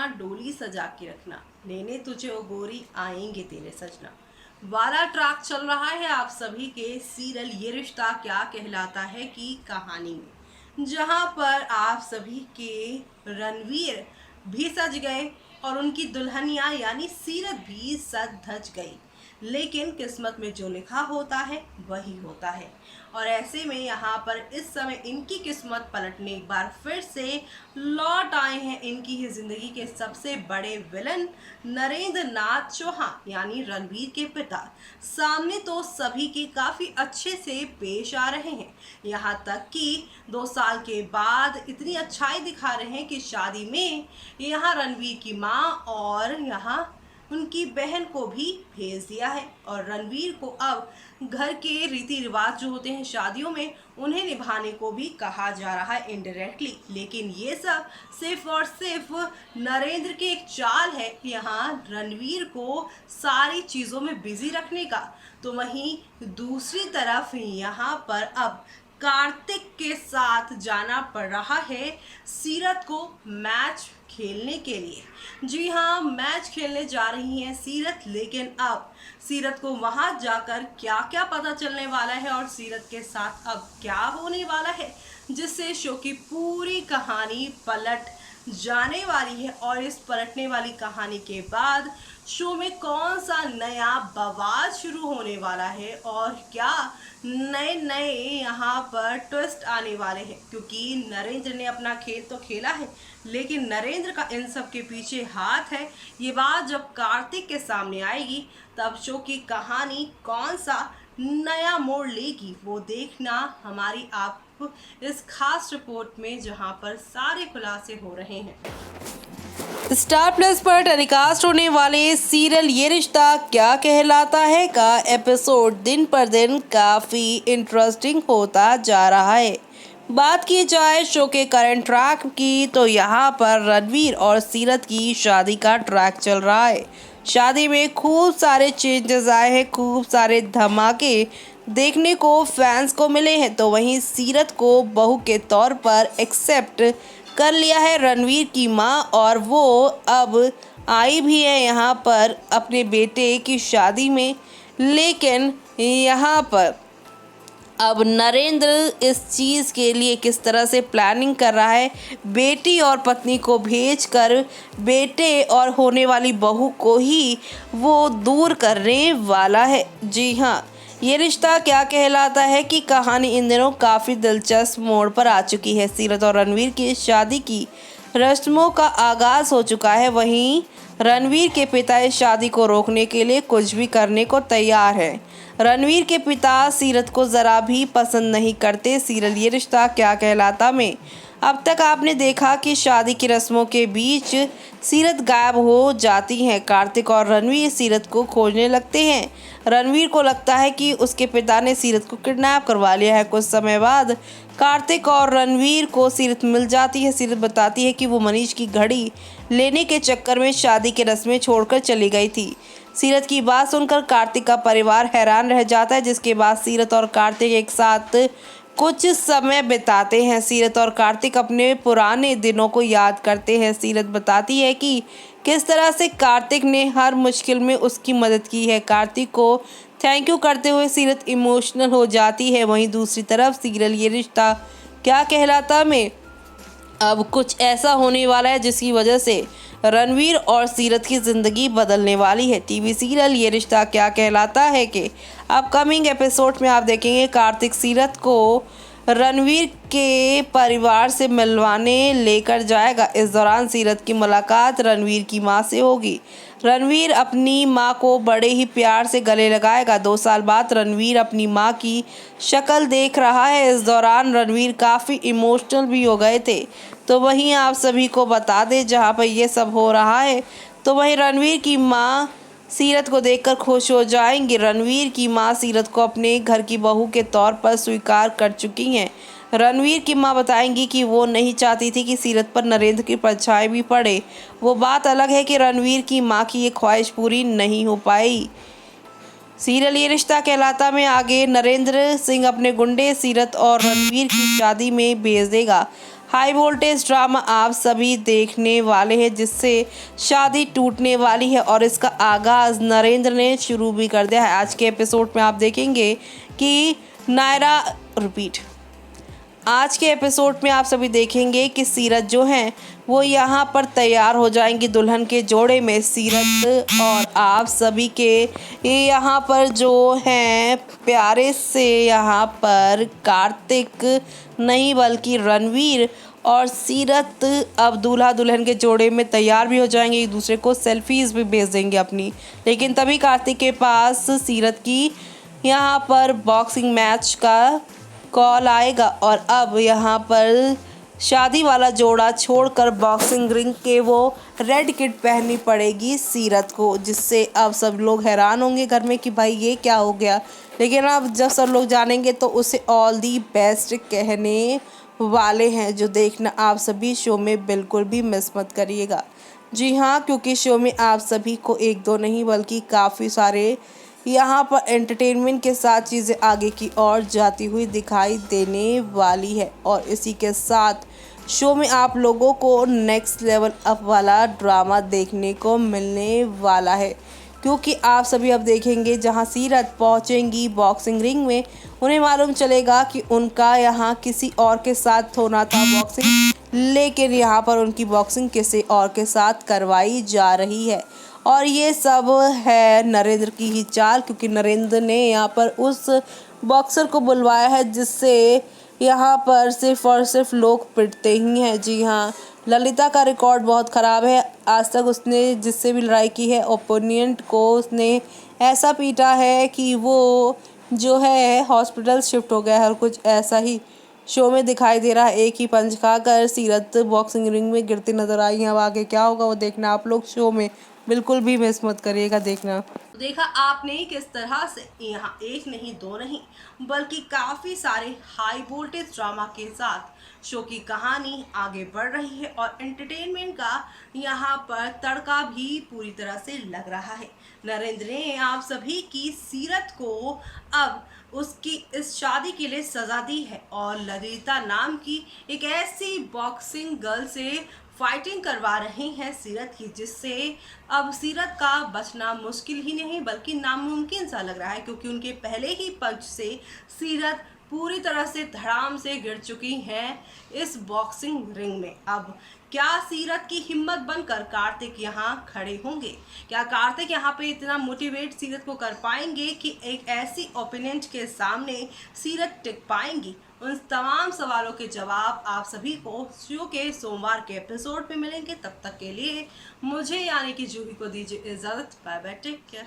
रखना, डोली सजा के रखना, लेने तुझे ओ गोरी आएंगे तेरे सजना वाला ट्रैक चल रहा है आप सभी के सीरियल ये रिश्ता क्या कहलाता है की कहानी में, जहां पर आप सभी के रणवीर भी सज गए और उनकी दुल्हनिया यानी सीरत भी सज धज गई। लेकिन किस्मत में जो लिखा होता है वही होता है और ऐसे में यहाँ पर इस समय इनकी किस्मत पलटने एक बार फिर से लौट आए हैं इनकी ही जिंदगी के सबसे बड़े विलन नरेंद्र नाथ चौहान यानी रणवीर के पिता। सामने तो सभी के काफी अच्छे से पेश आ रहे हैं, यहाँ तक कि 2 साल के बाद इतनी अच्छाई दिखा रहे हैं कि शादी में यहाँ रणवीर की माँ और यहाँ उनकी बहन को भी भेज दिया है और रणवीर को अब घर के रीति रिवाज जो होते हैं शादियों में उन्हें निभाने को भी कहा जा रहा है इनडायरेक्टली। लेकिन ये सब सिर्फ और सिर्फ नरेंद्र के एक चाल है यहाँ रणवीर को सारी चीज़ों में बिजी रखने का। तो वहीं दूसरी तरफ यहाँ पर अब कार्तिक के साथ जाना पड़ रहा है सीरत को मैच खेलने के लिए। जी हाँ, मैच खेलने जा रही हैं सीरत, लेकिन अब सीरत को वहां जाकर क्या क्या पता चलने वाला है और सीरत के साथ अब क्या होने वाला है, जिससे शो की पूरी कहानी पलट जाने वाली है। और इस पलटने वाली कहानी के बाद शो में कौन सा नया बवाल शुरू होने वाला है और क्या नए नए यहाँ पर ट्विस्ट आने वाले हैं, क्योंकि नरेंद्र ने अपना खेल तो खेला है लेकिन नरेंद्र का इन सब के पीछे हाथ है। ये बात जब कार्तिक के सामने आएगी तब शो की कहानी कौन सा नया मोड़ लेगी वो देखना हमारी आप इस खास रिपोर्ट में, जहां पर सारे खुलासे हो रहे हैं। स्टार प्लस पर टेलीकास्ट होने वाले सीरियल ये रिश्ता क्या कहलाता है का एपिसोड दिन पर दिन काफी इंटरेस्टिंग होता जा रहा है। बात की जाए शो के करंट ट्रैक की तो यहाँ पर रणवीर और सीरत की शादी का ट्रैक चल रहा है। शादी में खूब सारे चेंजेस आए हैं, खूब सारे धमाके देखने को फैंस को मिले हैं। तो वहीं सीरत को बहू के तौर पर एक्सेप्ट कर लिया है रणवीर की मां और वो अब आई भी है यहाँ पर अपने बेटे की शादी में। लेकिन यहाँ पर अब नरेंद्र इस चीज़ के लिए किस तरह से प्लानिंग कर रहा है, बेटी और पत्नी को भेजकर बेटे और होने वाली बहू को ही वो दूर करने वाला है। जी हाँ, ये रिश्ता क्या कहलाता है कि कहानी इन दिनों काफ़ी दिलचस्प मोड़ पर आ चुकी है। सीरत और रणवीर की शादी की रस्मों का आगाज़ हो चुका है। वहीं रणवीर के पिता इस शादी को रोकने के लिए कुछ भी करने को तैयार है। रणवीर के पिता सीरत को ज़रा भी पसंद नहीं करते। सीरियल ये रिश्ता क्या कहलाता में अब तक आपने देखा कि शादी की रस्मों के बीच सीरत गायब हो जाती हैं। कार्तिक और रणवीर सीरत को खोजने लगते हैं। रणवीर को लगता है कि उसके पिता ने सीरत को किडनैप करवा लिया है। कुछ समय बाद कार्तिक और रणवीर को सीरत मिल जाती है। सीरत बताती है कि वो मनीष की घड़ी लेने के चक्कर में शादी की रस्में छोड़कर चली गई थी। सीरत की बात सुनकर कार्तिक का परिवार हैरान रह जाता है, जिसके बाद सीरत और कार्तिक एक साथ कुछ समय बिताते हैं। सीरत और कार्तिक अपने पुराने दिनों को याद करते हैं। सीरत बताती है कि किस तरह से कार्तिक ने हर मुश्किल में उसकी मदद की है। कार्तिक को थैंक यू करते हुए सीरत इमोशनल हो जाती है। वहीं दूसरी तरफ सीरियल ये रिश्ता क्या कहलाता में अब कुछ ऐसा होने वाला है जिसकी वजह से रणवीर और सीरत की ज़िंदगी बदलने वाली है। टीवी सीरियल ये रिश्ता क्या कहलाता है कि अपकमिंग एपिसोड में आप देखेंगे कार्तिक सीरत को रणवीर के परिवार से मिलवाने लेकर जाएगा। इस दौरान सीरत की मुलाकात रणवीर की मां से होगी। रणवीर अपनी मां को बड़े ही प्यार से गले लगाएगा। 2 साल बाद रणवीर अपनी मां की शक्ल देख रहा है। इस दौरान रणवीर काफ़ी इमोशनल भी हो गए थे। तो वहीं आप सभी को बता दें जहां पर ये सब हो रहा है तो वहीं रणवीर की मां सीरत को देखकर खुश हो जाएंगी। रणवीर की मां सीरत को अपने घर की बहू के तौर पर स्वीकार कर चुकी हैं। रणवीर की मां बताएंगी कि वो नहीं चाहती थी कि सीरत पर नरेंद्र की परछाई भी पड़े। वो बात अलग है कि रणवीर की मां की ये ख्वाहिश पूरी नहीं हो पाई। सीरियल ये रिश्ता कहलाता में आगे नरेंद्र सिंह अपने गुंडे सीरत और रणवीर की शादी में भेज देगा। हाई वोल्टेज ड्रामा आप सभी देखने वाले हैं, जिससे शादी टूटने वाली है और इसका आगाज़ नरेंद्र ने शुरू भी कर दिया है। आज के एपिसोड में आप देखेंगे कि नायरा आज के एपिसोड में आप सभी देखेंगे कि सीरत जो हैं वो यहाँ पर तैयार हो जाएंगी दुल्हन के जोड़े में। सीरत और आप सभी के यहाँ पर जो हैं प्यारे से यहाँ पर कार्तिक नहीं बल्कि रणवीर और सीरत अब दूल्हा दुल्हन के जोड़े में तैयार भी हो जाएंगे, एक दूसरे को सेल्फीज़ भी भेज देंगे अपनी। लेकिन तभी कार्तिक के पास सीरत की यहाँ पर बॉक्सिंग मैच का कॉल आएगा और अब यहाँ पर शादी वाला जोड़ा छोड़कर बॉक्सिंग रिंग के वो रेड किट पहननी पड़ेगी सीरत को, जिससे अब सब लोग हैरान होंगे घर में कि भाई ये क्या हो गया। लेकिन अब जब सब लोग जानेंगे तो उसे ऑल दी बेस्ट कहने वाले हैं, जो देखना आप सभी शो में बिल्कुल भी मिस मत करिएगा। जी हाँ, क्योंकि शो में आप सभी को एक दो नहीं बल्कि काफ़ी सारे यहाँ पर एंटरटेनमेंट के साथ चीज़ें आगे की ओर जाती हुई दिखाई देने वाली है। और इसी के साथ शो में आप लोगों को नेक्स्ट लेवल अप वाला ड्रामा देखने को मिलने वाला है, क्योंकि आप सभी अब देखेंगे जहां सीरत पहुंचेंगी बॉक्सिंग रिंग में, उन्हें मालूम चलेगा कि उनका यहां किसी और के साथ होना था बॉक्सिंग, लेकिन यहां पर उनकी बॉक्सिंग किसी और के साथ करवाई जा रही है। और ये सब है नरेंद्र की ही चाल, क्योंकि नरेंद्र ने यहाँ पर उस बॉक्सर को बुलवाया है जिससे यहाँ पर सिर्फ और सिर्फ लोग पिटते ही हैं। जी हाँ, ललिता का रिकॉर्ड बहुत ख़राब है। आज तक उसने जिससे भी लड़ाई की है ओपोनेंट को उसने ऐसा पीटा है कि वो जो है हॉस्पिटल शिफ्ट हो गया है। और कुछ ऐसा ही शो में दिखाई दे रहा है। एक ही पंच खाकर सीरत बॉक्सिंग रिंग में गिरती नजर आई है। अब आगे क्या होगा वो देखना आप लोग शो में बिल्कुल भी मिस मत करिएगा देखना। देखा आपने किस तरह से यहाँ एक नहीं दो नहीं बल्कि काफ़ी सारे हाई वोल्टेज ड्रामा के साथ शो की कहानी आगे बढ़ रही है और एंटरटेनमेंट का यहाँ पर तड़का भी पूरी तरह से लग रहा है। नरेंद्र ने आप सभी की सीरत को अब उसकी इस शादी के लिए सजा दी है और ललिता नाम की एक ऐसी बॉक्सिंग गर्ल से फाइटिंग करवा रहे हैं सीरत की, जिससे अब सीरत का बचना मुश्किल ही नहीं बल्कि नामुमकिन सा लग रहा है, क्योंकि उनके पहले ही पंच से सीरत पूरी तरह से धड़ाम से गिर चुकी हैं इस बॉक्सिंग रिंग में। अब क्या सीरत की हिम्मत बनकर कार्तिक यहाँ खड़े होंगे? क्या कार्तिक यहाँ पे इतना मोटिवेट सीरत को कर पाएंगे कि एक ऐसी ओपोनेंट के सामने सीरत टिक पाएंगी? उन तमाम सवालों के जवाब आप सभी को शो के सोमवार के एपिसोड पे मिलेंगे। तब तक के लिए मुझे यानी कि जूही को दीजिए इजाज़त। Bye bye, take care.